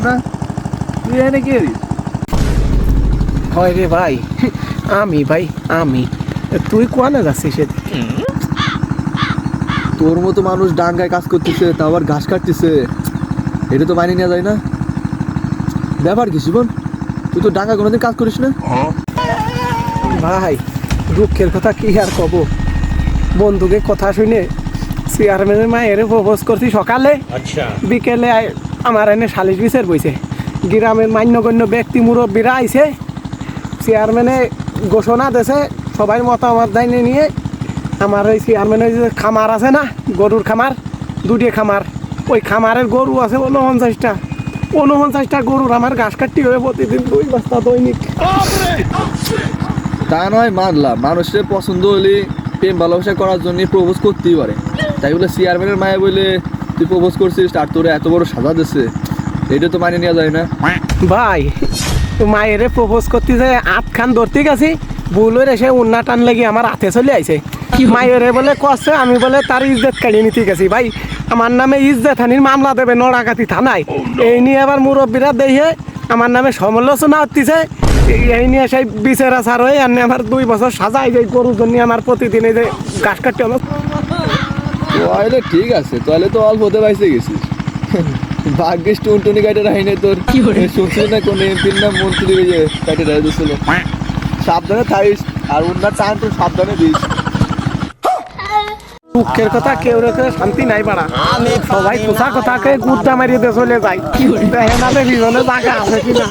না, তুই এনে কি করিস? হয় রে ভাই, আমি তুই কোয়ানে যাচ্ছিস? তোর মতো মানুষ ডাঙ্গায় কাজ করতেছে, তা আবার ঘাস কাটতেছে, এটা তো মানিয়ে নেওয়া যায় না। ব্যাপার কি জীবন, তুই তো ডাঙ্গা কোনোদিন কাজ করিস না? ভাই দুঃখের কথা কি আর কব, বন্ধুকে কথা শুনে চেয়ারম্যানের মায়ের প্রপোজ করছি সকালে, বিকেলে আমার এনে সালিশ বিচার বইছে, গ্রামের মান্যগণ্য ব্যক্তি মুরব্বীরা আইছে, চেয়ারম্যানে ঘোষণা দিয়েছে, সবাই মতামত দেয় নিয়ে আমার ওই চেয়ারম্যানের যে খামার আছে না, গরুর খামার, দুটি খামার, ওই খামারের গরু আছে 49টা গরুর আমার ঘাস কাটতে হবে প্রতিদিন 2 বস্তা দৈনিক। তা নয় মানলাম, মানুষের পছন্দ হলে প্রেম ভালোবাসা করার জন্য প্রপোজ করতেই পারে, তাই বলে চেয়ারম্যানের মায়ে বলে তুই প্রপোজ করছিস আর তোরে এত বড় সাজা দিচ্ছে, এটা তো মানিয়ে নেওয়া যায় না। ভাই মায়ের প্রপোজ করতে যে আটখান ধরতে গেছি, ভুল হয়ে এসে উন্না টান লেগে আমার হাতে চলে আইছে, মায়ের বলে কষ্ট, আমি বলে তার ইজ্জত কাড়িয়ে নিতে গেছি। ভাই আমার নামে ইজ্জত হানির মামলা দেবে নড়াকাতি থানায়, এই নিয়ে আবার মুরব্বীরা দেখে আমার নামে সমালোচনা হচ্ছে, এই নিয়ে সেই বিচারা সার হয়ে আনে আমার 2 বছর সাজাই যায় গরুর জন্য, আমার প্রতিদিন এই যে ঘাস কাটতে হলো। তাহলে ঠিক আছে, তাহলে তো অল্প হতে পাইছে গেছিস, ভাগ্যিস টুনটুনি কাটে রাখি তোর, শুনছি না কোন এমপির নাম মন্ত্রী হয়ে কাটে রাখা দিচ্ছিল। সাবধানে থাকিস আর উন্নার টান তো সাবধানে দিস। দুঃখের কথা কেউ রেখে শান্তি নাই পাড়া, সবাই কোথা কোথাকে গুদ্দা মারিয়ে দিয়ে চলে যায়, দেখে নালে বিজনে জায়গা আছে কিনা।